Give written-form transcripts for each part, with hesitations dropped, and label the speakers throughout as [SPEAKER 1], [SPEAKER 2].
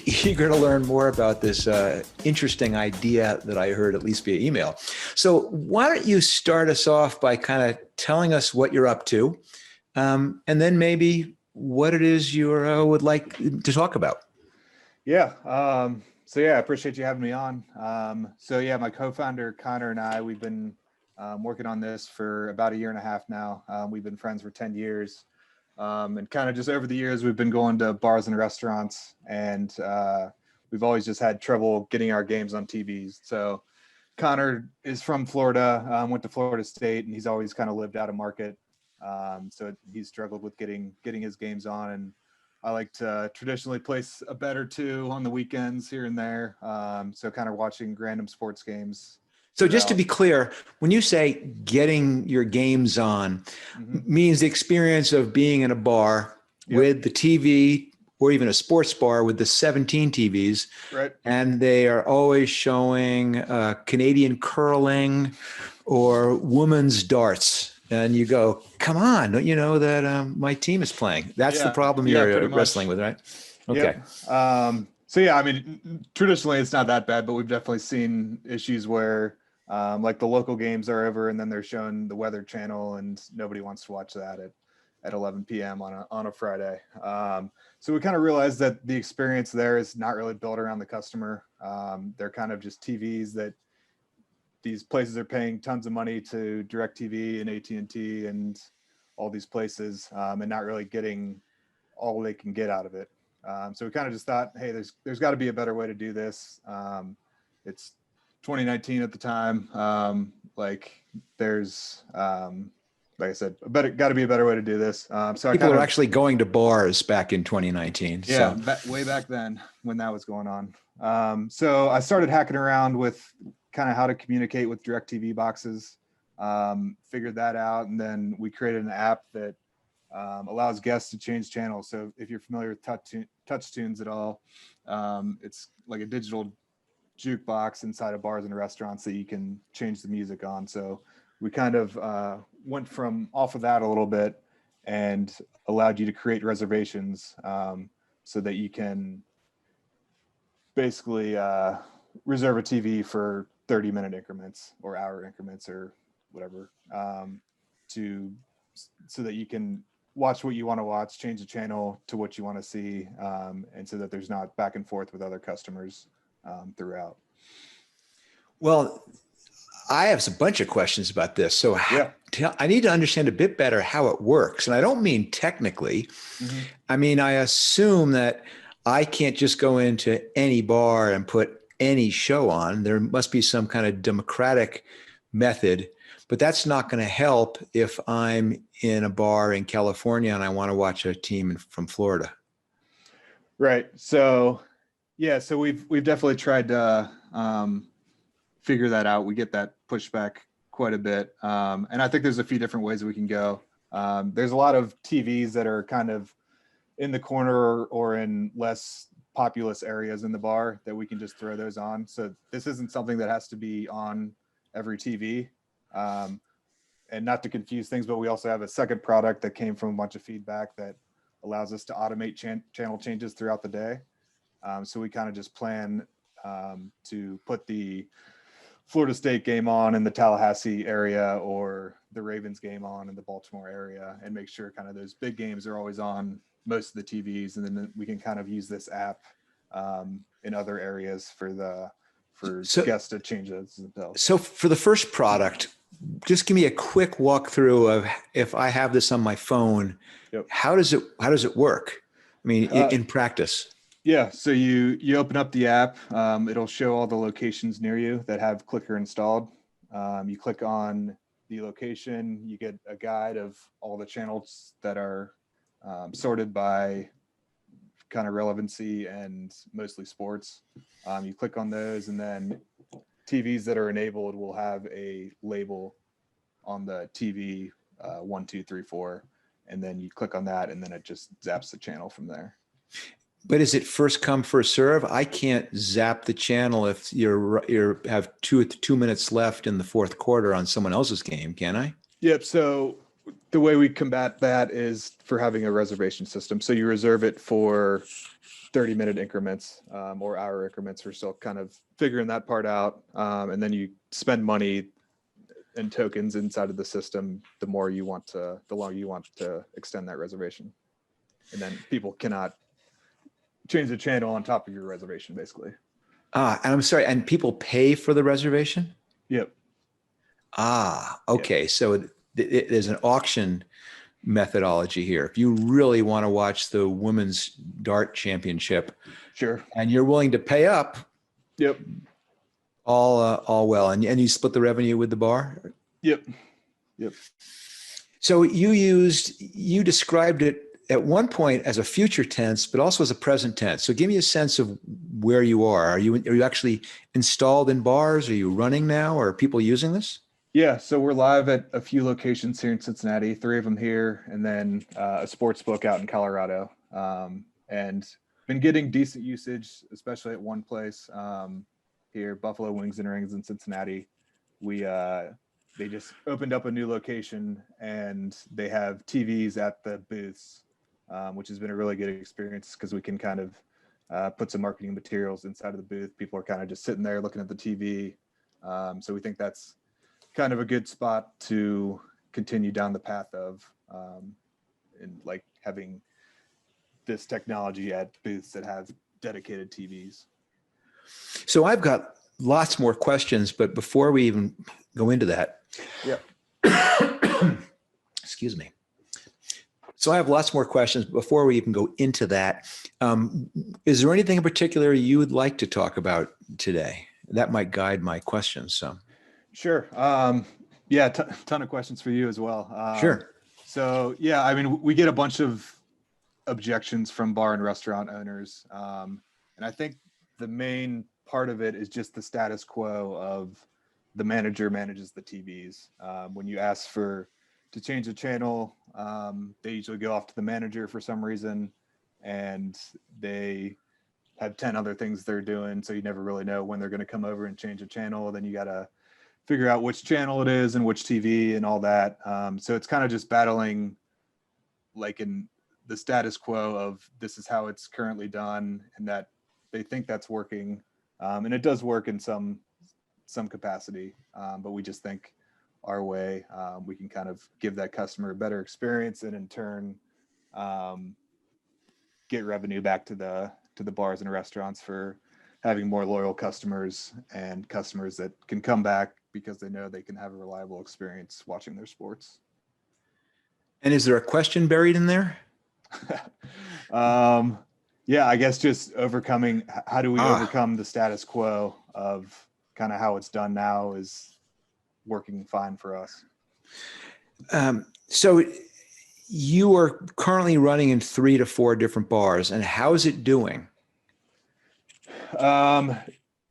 [SPEAKER 1] eager to learn more about this interesting idea that I heard, at least via email. So why don't you start us off by kind of telling us what you're up to, and then maybe what it is you would like to talk about.
[SPEAKER 2] Yeah. I appreciate you having me on. My co-founder Connor and I, we've been working on this for about 1.5 years now. We've been friends for 10 years. And kind of just over the years, we've been going to bars and restaurants, and we've always just had trouble getting our games on TVs. So Connor is from Florida, went to Florida State, and he's always kind of lived out of market. So he's struggled with getting his games on, and I like to traditionally place a bet or two on the weekends here and there. So kind of watching random sports games.
[SPEAKER 1] So just to be clear, when you say getting your games on, means the experience of being in a bar with the TV, or even a sports bar with the 17 TVs,
[SPEAKER 2] right? And
[SPEAKER 1] they are always showing Canadian curling or women's darts. And you go, come on, don't you know that my team is playing? That's the problem you're wrestling with, right? Okay.
[SPEAKER 2] Yep. Traditionally it's not that bad, but we've definitely seen issues where like the local games are over and then they're showing the Weather Channel and nobody wants to watch that at 11 p.m. on a Friday. So we kind of realized that the experience there is not really built around the customer. They're kind of just TVs that these places are paying tons of money to DirecTV and AT&T and all these places, and not really getting all they can get out of it. So we kind of just thought, hey, there's got to be a better way to do this. It's 2019 at the time. Like I said, got to be a better way to do this. So
[SPEAKER 1] people are actually going to bars back in 2019.
[SPEAKER 2] Yeah, way back then when that was going on. So I started hacking around with kind of how to communicate with DirecTV boxes, figured that out. And then we created an app that allows guests to change channels. So if you're familiar with TouchTunes at all, it's like a digital jukebox inside of bars and restaurants that you can change the music on. So we kind of went from off of that a little bit and allowed you to create reservations so that you can basically reserve a TV for 30-minute increments or hour increments or whatever, so that you can watch what you want to watch, change the channel to what you want to see, and so that there's not back and forth with other customers throughout.
[SPEAKER 1] Well, I have a bunch of questions about this. So I need to understand a bit better how it works. And I don't mean technically. I mean, I assume that I can't just go into any bar and put any show on. There must be some kind of democratic method, but that's not going to help if I'm in a bar in California and I want to watch a team from Florida.
[SPEAKER 2] Right. So, so we've definitely tried to figure that out. We get that pushback quite a bit. And I think there's a few different ways we can go. There's a lot of TVs that are kind of in the corner or in less populous areas in the bar that we can just throw those on. So this isn't something that has to be on every TV. And not to confuse things, but we also have a second product that came from a bunch of feedback that allows us to automate channel changes throughout the day. So we kind of just plan to put the Florida State game on in the Tallahassee area or the Ravens game on in the Baltimore area and make sure kind of those big games are always on most of the TVs. And then we can kind of use this app in other areas for guests to change themselves.
[SPEAKER 1] So for the first product, just give me a quick walkthrough of if I have this on my phone, how does it work? I mean, in practice.
[SPEAKER 2] Yeah, so you open up the app. It'll show all the locations near you that have Clicker installed. You click on the location, you get a guide of all the channels that are sorted by kind of relevancy and mostly sports. You click on those, and then TVs that are enabled will have a label on the TV 1, 2, 3, 4, and then you click on that, and then it just zaps the channel from there.
[SPEAKER 1] But is it first come, first serve? I can't zap the channel if you have two minutes left in the fourth quarter on someone else's game, can I?
[SPEAKER 2] Yep. So the way we combat that is for having a reservation system. So you reserve it for 30-minute increments or hour increments. We're still kind of figuring that part out. And then you spend money and tokens inside of the system the longer you want to extend that reservation. And then people cannot change the channel on top of your reservation, basically.
[SPEAKER 1] And I'm sorry, and people pay for the reservation?
[SPEAKER 2] Yep.
[SPEAKER 1] Okay. Yep. So there's an auction methodology here. If you really want to watch the women's dart championship,
[SPEAKER 2] sure,
[SPEAKER 1] and you're willing to pay up,
[SPEAKER 2] yep,
[SPEAKER 1] all well, and you split the revenue with the bar.
[SPEAKER 2] Yep.
[SPEAKER 1] So you described it at one point as a future tense, but also as a present tense. So give me a sense of where you are. Are you actually installed in bars? Are you running now? Or are people using this?
[SPEAKER 2] Yeah, so we're live at a few locations here in Cincinnati, 3 of them here, and then a sports book out in Colorado. And been getting decent usage, especially at one place here, Buffalo Wings and Rings in Cincinnati. They just opened up a new location and they have TVs at the booths, which has been a really good experience because we can kind of put some marketing materials inside of the booth. People are kind of just sitting there looking at the TV. So we think that's kind of a good spot to continue down the path of and like having this technology at booths that have dedicated TVs.
[SPEAKER 1] So I've got lots more questions, but before we even go into that, excuse me. So I have lots more questions. Before we even go into that, is there anything in particular you would like to talk about today? That might guide my questions. So.
[SPEAKER 2] Sure. Ton of questions for you as well.
[SPEAKER 1] Sure.
[SPEAKER 2] So yeah, I mean, we get a bunch of objections from bar and restaurant owners. And I think the main part of it is just the status quo of the manager manages the TVs. When you ask to change the channel, they usually go off to the manager for some reason, and they have 10 other things they're doing. So you never really know when they're going to come over and change a channel. Then you got to figure out which channel it is and which TV and all that. So it's kind of just battling like in the status quo of this is how it's currently done and that they think that's working. And it does work in some capacity, but we just think our way, we can kind of give that customer a better experience and in turn get revenue back to the bars and restaurants for having more loyal customers and customers that can come back because they know they can have a reliable experience watching their sports.
[SPEAKER 1] And is there a question buried in there?
[SPEAKER 2] Yeah, I guess just how do we overcome the status quo of kind of how it's done now is working fine for us.
[SPEAKER 1] So you are currently running in 3 to 4 different bars, and how is it doing?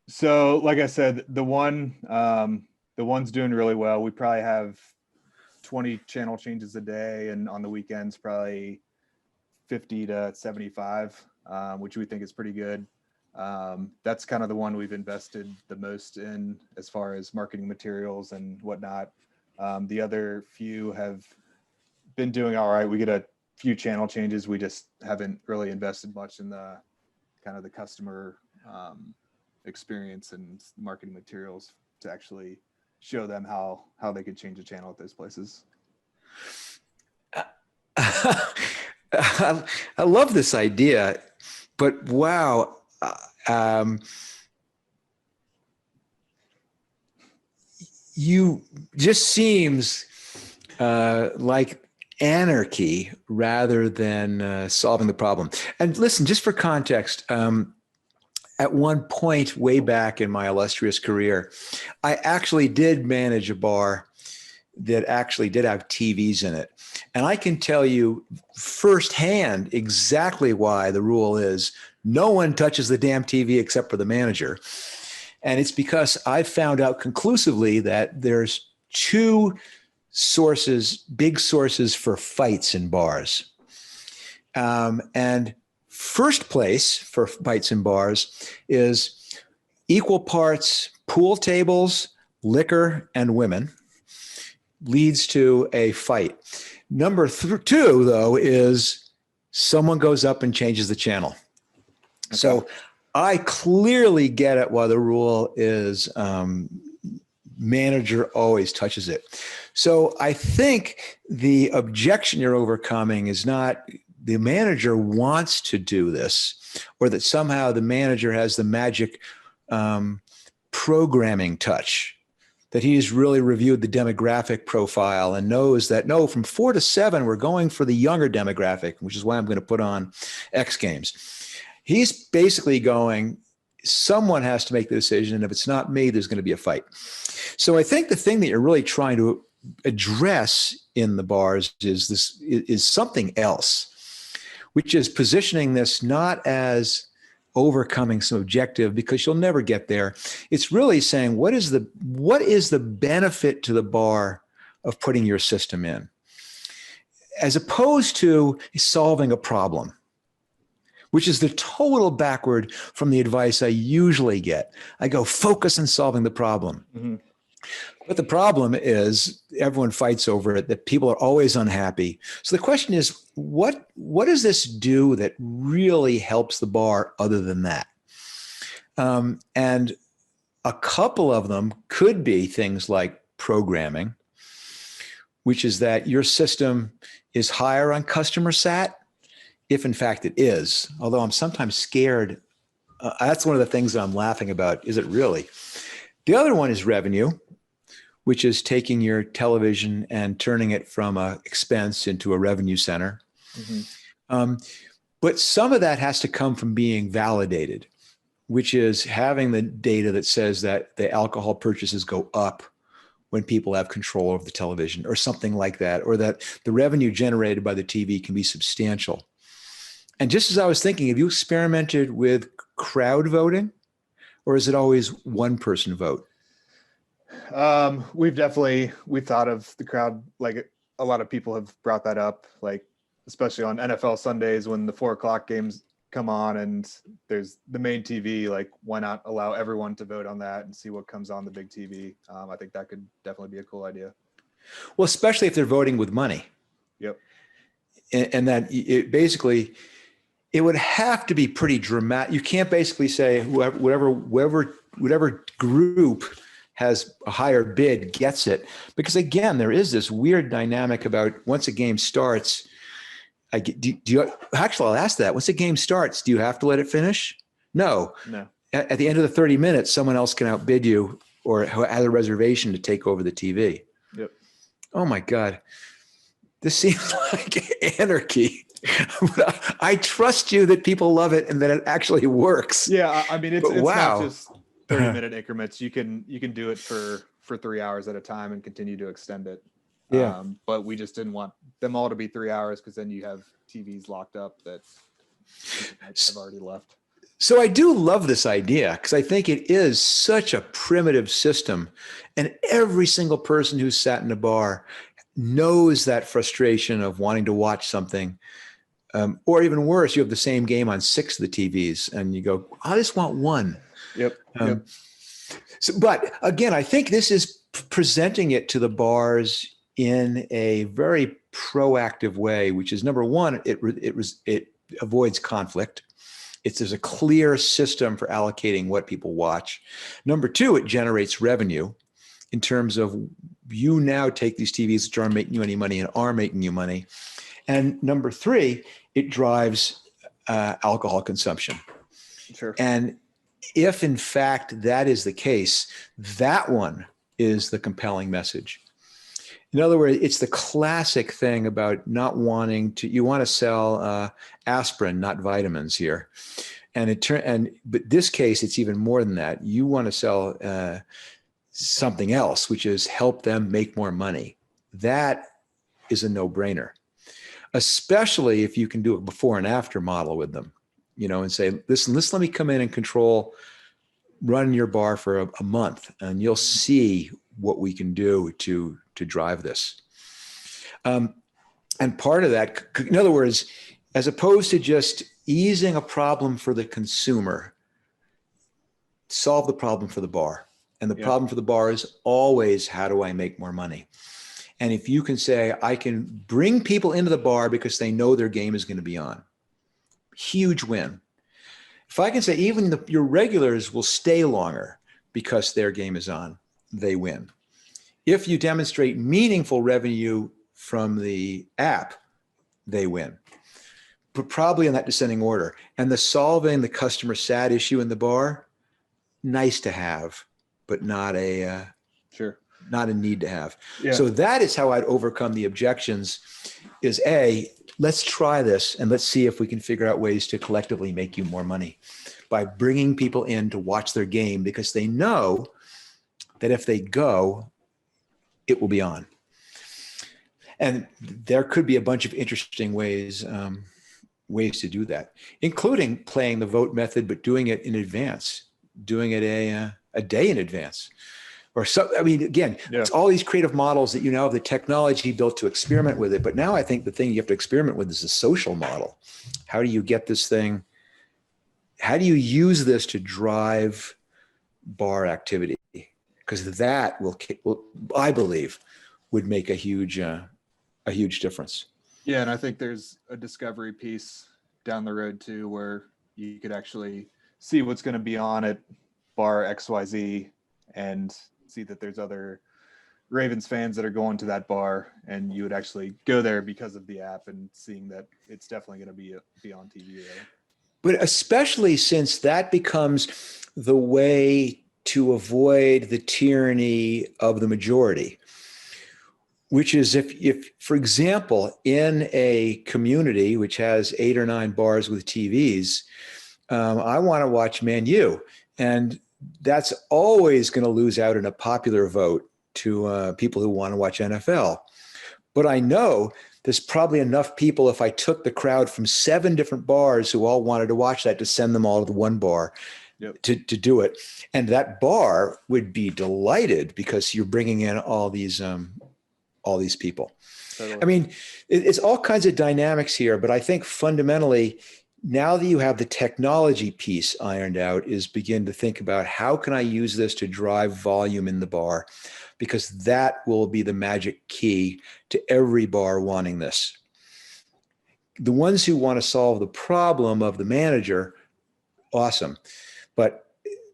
[SPEAKER 2] So like I said, the one's doing really well. We probably have 20 channel changes a day, and on the weekends, probably 50 to 75, which we think is pretty good. That's kind of the one we've invested the most in as far as marketing materials and whatnot. The other few have been doing all right. We get a few channel changes. We just haven't really invested much in the kind of the customer experience and marketing materials to actually show them how they could change a channel at those places.
[SPEAKER 1] I love this idea, but wow. You just seems like anarchy rather than solving the problem. And listen, just for context, at one point way back in my illustrious career, I actually did manage a bar that actually did have TVs in it. And I can tell you firsthand exactly why the rule is no one touches the damn TV except for the manager. And it's because I found out conclusively that there's 2 sources, big sources for fights in bars. And first place for fights in bars is equal parts pool tables, liquor, and women. leads to a fight. Number two, though, is someone goes up and changes the channel. Okay. So I clearly get it why the rule is manager always touches it. So I think the objection you're overcoming is not the manager wants to do this, or that somehow the manager has the magic programming touch, that he's really reviewed the demographic profile and knows that, no, from 4 to 7, we're going for the younger demographic, which is why I'm going to put on X Games. He's basically going, someone has to make the decision. And if it's not me, there's going to be a fight. So I think the thing that you're really trying to address in the bars is something else, which is positioning this not as overcoming some objective, because you'll never get there. It's really saying, what is the benefit to the bar of putting your system in, as opposed to solving a problem, which is the total backward from the advice I usually get. I go, focus on solving the problem. Mm-hmm. But the problem is everyone fights over it, that people are always unhappy. So the question is, what does this do that really helps the bar other than that? And a couple of them could be things like programming, which is that your system is higher on customer sat, if in fact it is, although I'm sometimes scared. That's one of the things that I'm laughing about. Is it really? The other one is revenue, which is taking your television and turning it from an expense into a revenue center. Mm-hmm. But some of that has to come from being validated, which is having the data that says that the alcohol purchases go up when people have control over the television, or something like that, or that the revenue generated by the TV can be substantial. And just as I was thinking, have you experimented with crowd voting, or is it always one person vote?
[SPEAKER 2] We've thought of the crowd, like a lot of people have brought that up, like especially on NFL Sundays when the 4:00 games come on and there's the main TV, like why not allow everyone to vote on that and see what comes on the big TV? I think that could definitely be a cool idea.
[SPEAKER 1] Well, especially if they're voting with money.
[SPEAKER 2] Yep.
[SPEAKER 1] And that it basically, it would have to be pretty dramatic. You can't basically say whatever group has a higher bid gets it, because again, there is this weird dynamic about once a game starts. I'll ask that. Once a game starts, do you have to let it finish? No. At the end of the 30 minutes, someone else can outbid you or has a reservation to take over the TV.
[SPEAKER 2] Yep.
[SPEAKER 1] Oh my God. This seems like anarchy. I trust you that people love it and that it actually works.
[SPEAKER 2] Yeah. I mean, it's not just 30-minute increments. You can do it for 3 hours at a time and continue to extend it.
[SPEAKER 1] Yeah.
[SPEAKER 2] But we just didn't want them all to be 3 hours, because then you have TVs locked up that have already left.
[SPEAKER 1] So I do love this idea, because I think it is such a primitive system, and every single person who's sat in a bar knows that frustration of wanting to watch something. Or even worse, you have the same game on 6 of the TVs and you go, I just want one.
[SPEAKER 2] Yep.
[SPEAKER 1] But again, I think this is presenting it to the bars in a very proactive way, which is, number one, it avoids conflict. There's a clear system for allocating what people watch. Number two, it generates revenue in terms of you now take these TVs which aren't making you any money and are making you money. And number three, it drives alcohol consumption.
[SPEAKER 2] Sure.
[SPEAKER 1] And if in fact that is the case, that one is the compelling message. In other words, it's the classic thing about not wanting to, you want to sell aspirin, not vitamins here. But this case, it's even more than that. You want to sell something else, which is help them make more money. That is a no-brainer, especially if you can do a before and after model with them, and say, listen, let me come in and run your bar for a month, and you'll see what we can do to drive this. And part of that, in other words, as opposed to just easing a problem for the consumer, solve the problem for the bar. And the problem for the bar is always, how do I make more money? And if you can say, I can bring people into the bar because they know their game is going to be on, huge win. If I can say even your regulars will stay longer because their game is on, they win. If you demonstrate meaningful revenue from the app, they win. But probably in that descending order. And the solving the customer sat issue in the bar, nice to have, but not a not a need to have.
[SPEAKER 2] Yeah.
[SPEAKER 1] So that is how I'd overcome the objections is let's try this and let's see if we can figure out ways to collectively make you more money by bringing people in to watch their game because they know that if they go, it will be on. And there could be a bunch of interesting ways to do that, including playing the vote method, but doing it in advance, doing it a day in advance. Or so, I mean, again, it's all these creative models that you now have the technology built to experiment with it. But now I think the thing you have to experiment with is the social model. How do you get this thing? How do you use this to drive bar activity? Because that will, I believe, would make a huge difference.
[SPEAKER 2] Yeah, and I think there's a discovery piece down the road too, where you could actually see what's going to be on at bar XYZ and see that there's other Ravens fans that are going to that bar, and you would actually go there because of the app and seeing that it's definitely going to be on TV there.
[SPEAKER 1] But especially since that becomes the way to avoid the tyranny of the majority, which is if, for example, in a community which has 8 or 9 bars with TVs, I want to watch Man U, and that's always going to lose out in a popular vote to people who want to watch NFL. But I know there's probably enough people, if I took the crowd from 7 different bars who all wanted to watch that, to send them all to the one bar to do it. And that bar would be delighted because you're bringing in all these people. Totally. I mean, it's all kinds of dynamics here, but I think fundamentally, now that you have the technology piece ironed out, is begin to think about how can I use this to drive volume in the bar, because that will be the magic key to every bar wanting this. The ones who want to solve the problem of the manager, awesome, but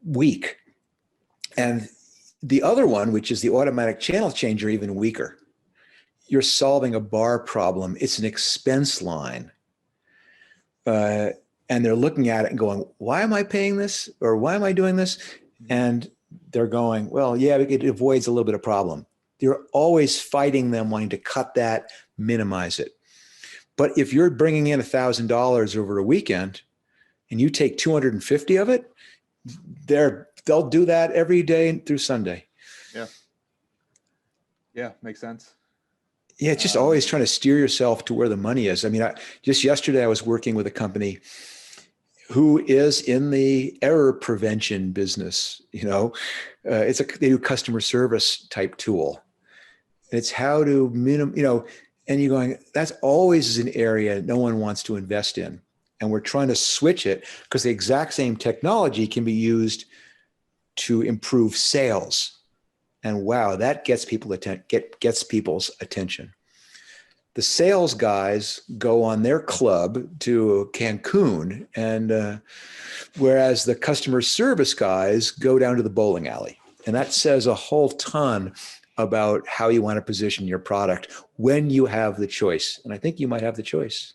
[SPEAKER 1] weak. And the other one, which is the automatic channel changer, even weaker. You're solving a bar problem. It's an expense line. And they're looking at it and going, why am I paying this? Or why am I doing this? And they're going, well, yeah, it avoids a little bit of problem. You're always fighting them, wanting to cut that, minimize it. But if you're bringing in $1,000 over a weekend and you take 250 of it, they'll do that every day through Sunday.
[SPEAKER 2] Yeah. Yeah, makes sense.
[SPEAKER 1] Yeah, it's just always trying to steer yourself to where the money is. I mean, just yesterday I was working with a company who is in the error prevention business. You know, they do customer service type tool. It's how to and you're going, that's always an area no one wants to invest in. And we're trying to switch it because the exact same technology can be used to improve sales. And wow, that gets people's attention. The sales guys go on their club to Cancun, and whereas the customer service guys go down to the bowling alley. And that says a whole ton about how you want to position your product when you have the choice. And I think you might have the choice.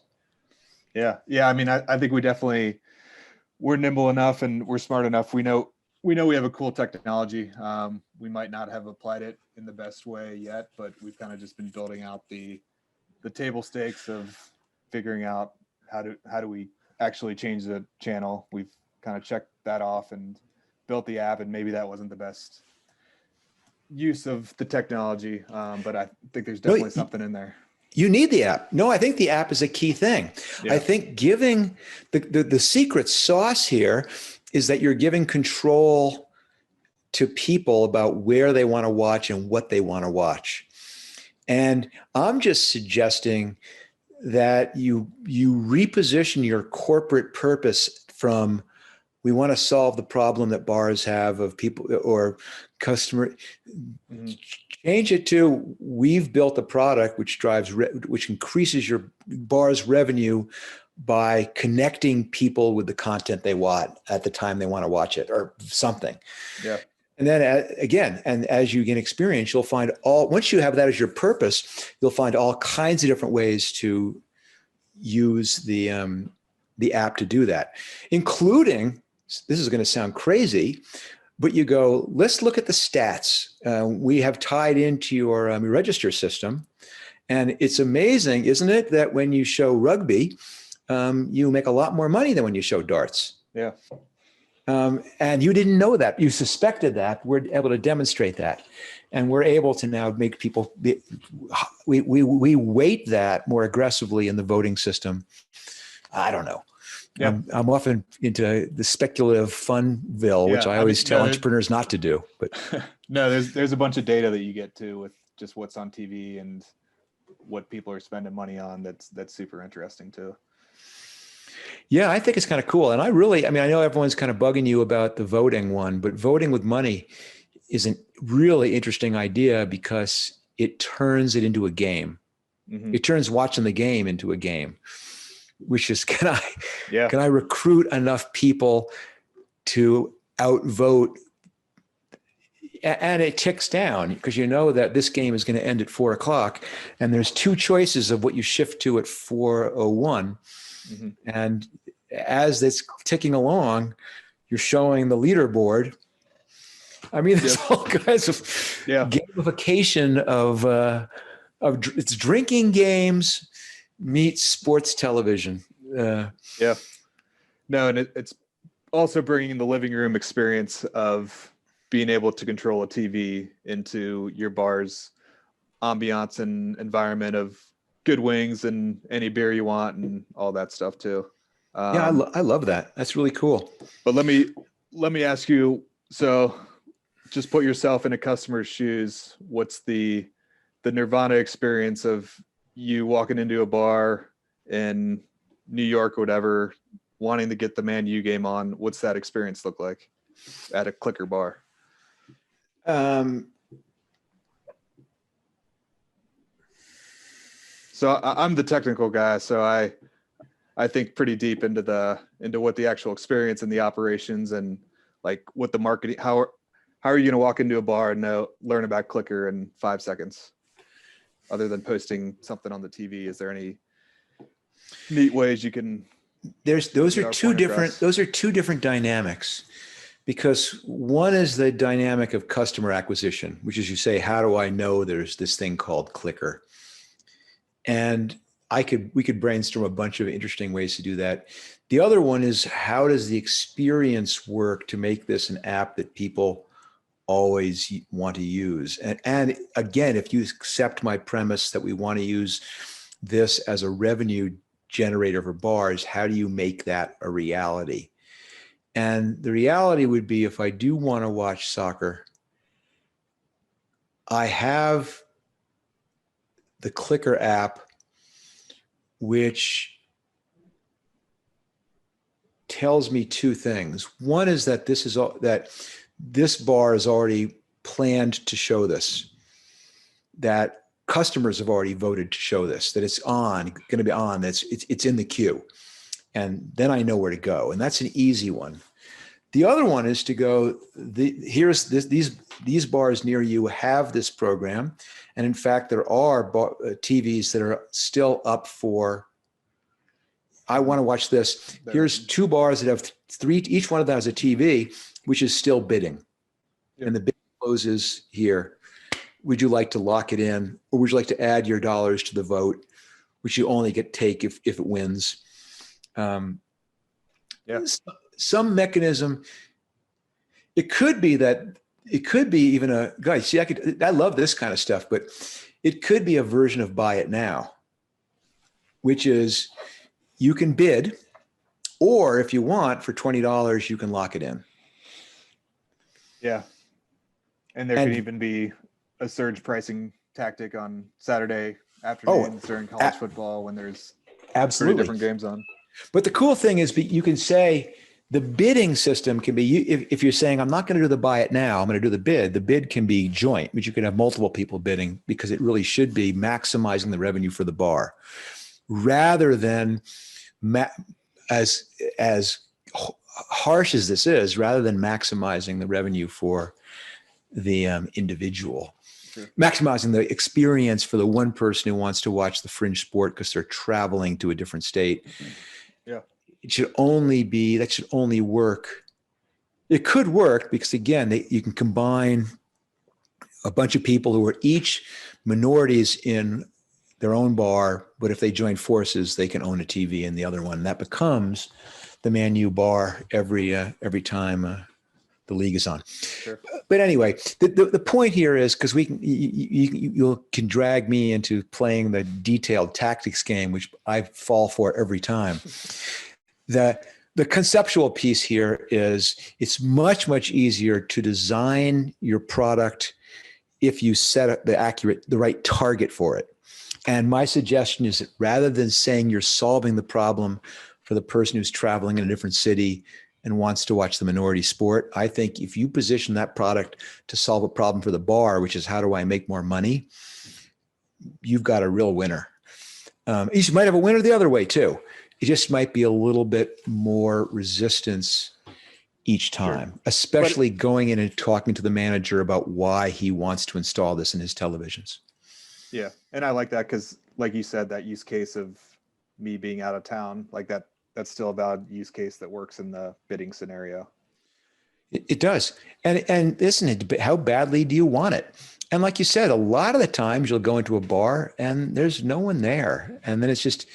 [SPEAKER 2] Yeah. I mean, I think we're nimble enough and we're smart enough. We know we have a cool technology. We might not have applied it in the best way yet, but we've kind of just been building out the table stakes of figuring out how do we actually change the channel. We've kind of checked that off and built the app, and maybe that wasn't the best use of the technology, but I think there's definitely something in there.
[SPEAKER 1] You need the app. No, I think the app is a key thing. Yeah. I think giving the secret sauce here is that you're giving control to people about where they want to watch and what they want to watch. And I'm just suggesting that you reposition your corporate purpose from we want to solve the problem that bars have of people or customer. Change it to, we've built a product which which increases your bar's revenue by connecting people with the content they want at the time they want to watch it or something.
[SPEAKER 2] Yeah.
[SPEAKER 1] And then again, and as you gain experience, you'll find once you have that as your purpose, you'll find all kinds of different ways to use the app to do that, including, this is going to sound crazy, but you go, let's look at the stats. We have tied into your register system. And it's amazing, isn't it, that when you show rugby, you make a lot more money than when you show darts.
[SPEAKER 2] Yeah.
[SPEAKER 1] And you didn't know that. You suspected that. We're able to demonstrate that. And we're able to now make people, we weight that more aggressively in the voting system. I don't know. Yeah. I'm often into the speculative funville, which I always tell entrepreneurs not to do. But
[SPEAKER 2] no, there's a bunch of data that you get to with just what's on TV and what people are spending money on. That's super interesting too.
[SPEAKER 1] Yeah, I think it's kind of cool. And I know everyone's kind of bugging you about the voting one, but voting with money is a really interesting idea because it turns it into a game. Mm-hmm. It turns watching the game into a game, which is, can I recruit enough people to outvote? And it ticks down because you know that this game is going to end at 4:00, and there's two choices of what you shift to at 4:01. Mm-hmm. And as it's ticking along, you're showing the leaderboard. I mean, there's all kinds of gamification of it's drinking games meets sports television.
[SPEAKER 2] No, and it's also bringing the living room experience of being able to control a TV into your bar's ambiance and environment of good wings and any beer you want and all that stuff too.
[SPEAKER 1] I love that. That's really cool.
[SPEAKER 2] But let me ask you, so just put yourself in a customer's shoes. What's the Nirvana experience of you walking into a bar in New York or whatever, wanting to get the Man U game on? What's that experience look like at a Clicker bar? So I'm the technical guy, so I think pretty deep into what the actual experience and the operations and like what the marketing, how are you going to walk into a bar and learn about Clicker in 5 seconds other than posting something on the TV? Is there any neat ways you can?
[SPEAKER 1] Those are two different dynamics, because one is the dynamic of customer acquisition, which is, you say, how do I know there's this thing called Clicker? And we could brainstorm a bunch of interesting ways to do that. The other one is, how does the experience work to make this an app that people always want to use? And again, if you accept my premise that we want to use this as a revenue generator for bars, how do you make that a reality? And the reality would be, if I do want to watch soccer, I have the Clicker app, which tells me two things. One is that this bar is already planned to show this, that customers have already voted to show this, that it's going to be on, it's in the queue. And then I know where to go. And that's an easy one. The other one is to go, these bars near you have this program. And in fact, there are TVs that are still up for, I want to watch this. Here's two bars that have three, each one of them has a TV, which is still bidding. Yep. And the bid closes here. Would you like to lock it in, or would you like to add your dollars to the vote, which you only take if it wins? Some mechanism. It could be even a, guys, see, I love this kind of stuff, but it could be a version of Buy It Now, which is, you can bid, or if you want, for $20, you can lock it in.
[SPEAKER 2] Yeah. And there could even be a surge pricing tactic on Saturday afternoons during college football when there's 30 different games on.
[SPEAKER 1] But the cool thing is, you can say, The bidding system can be, if you're saying, I'm not going to do the buy it now, I'm going to do the bid can be joint, but you can have multiple people bidding because it really should be maximizing the revenue for the bar rather than as harsh as this is, rather than maximizing the revenue for the individual. Sure. Maximizing the experience for the one person who wants to watch the fringe sport because they're traveling to a different state.
[SPEAKER 2] Yeah.
[SPEAKER 1] That should only work. It could work because again, you can combine a bunch of people who are each minorities in their own bar, but if they join forces, they can own a TV in the other one. That becomes the Man U bar every time the league is on. Sure. But anyway, the point here is because you can drag me into playing the detailed tactics game, which I fall for every time. The conceptual piece here is it's much, much easier to design your product if you set the right target for it. And my suggestion is that rather than saying you're solving the problem for the person who's traveling in a different city and wants to watch the minority sport, I think if you position that product to solve a problem for the bar, which is how do I make more money, you've got a real winner. You might have a winner the other way too. It just might be a little bit more resistance each time, sure. Especially going in and talking to the manager about why he wants to install this in his televisions.
[SPEAKER 2] Yeah. And I like that because like you said, that use case of me being out of town, like that's still a valid use case that works in the bidding scenario.
[SPEAKER 1] It does. And listen, how badly do you want it? And like you said, a lot of the times you'll go into a bar and there's no one there. And then it's just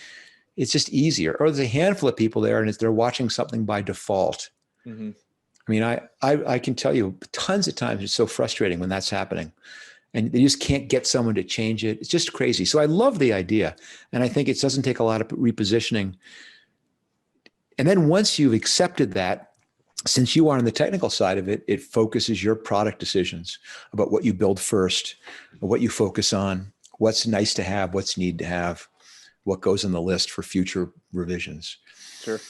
[SPEAKER 1] easier. Or there's a handful of people there and they're watching something by default. Mm-hmm. I mean, I can tell you tons of times it's so frustrating when that's happening. And they just can't get someone to change it. It's just crazy. So I love the idea. And I think it doesn't take a lot of repositioning. And then once you've accepted that, since you are on the technical side of it, it focuses your product decisions about what you build first, what you focus on, what's nice to have, what's need to have, what goes on the list for future revisions.
[SPEAKER 2] Sure.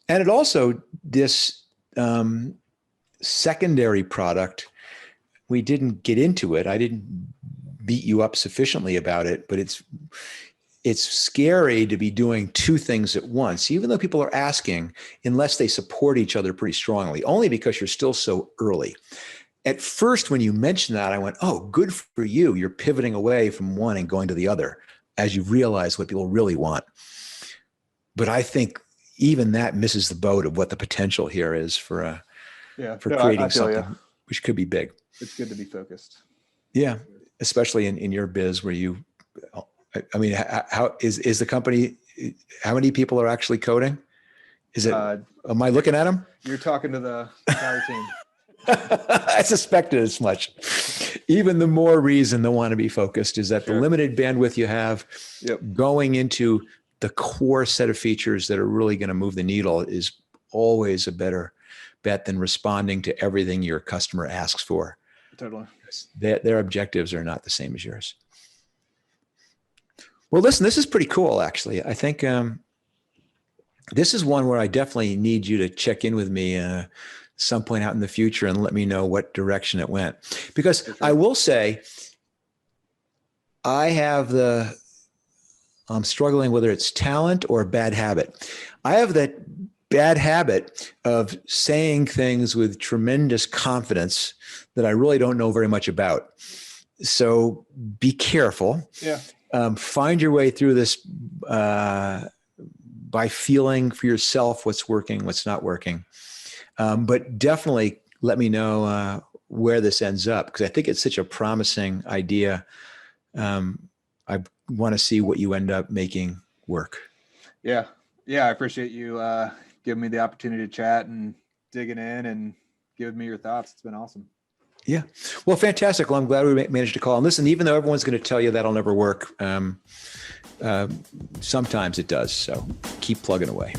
[SPEAKER 1] And it also, this secondary product, we didn't get into it. I didn't beat you up sufficiently about it, but it's scary to be doing two things at once, even though people are asking, unless they support each other pretty strongly, only because you're still so early. At first, when you mentioned that, I went, oh, good for you. You're pivoting away from one and going to the other as you realize what people really want. But I think even that misses the boat of what the potential here is for creating something which could be big.
[SPEAKER 2] It's good to be focused.
[SPEAKER 1] Yeah, especially in your biz where you, I mean, how is the company, how many people are actually coding? Is it, am I looking at them?
[SPEAKER 2] You're talking to the entire team.
[SPEAKER 1] I suspected as much. Even the more reason to want to be focused is that the limited bandwidth you have going into the core set of features that are really going to move the needle is always a better bet than responding to everything your customer asks for.
[SPEAKER 2] Totally.
[SPEAKER 1] Their objectives are not the same as yours. Well, listen, this is pretty cool, actually. I think this is one where I definitely need you to check in with me some point out in the future and let me know what direction it went. Because I will say, I'm struggling whether it's talent or a bad habit. I have that bad habit of saying things with tremendous confidence that I really don't know very much about. So be careful.
[SPEAKER 2] Yeah.
[SPEAKER 1] Find your way through this by feeling for yourself what's working, what's not working. But definitely let me know where this ends up, because I think it's such a promising idea. I want to see what you end up making work.
[SPEAKER 2] Yeah. I appreciate you giving me the opportunity to chat and digging in and giving me your thoughts. It's been awesome.
[SPEAKER 1] Yeah. Well, fantastic. Well, I'm glad we managed to call. And listen, even though everyone's going to tell you that'll never work, sometimes it does. So keep plugging away.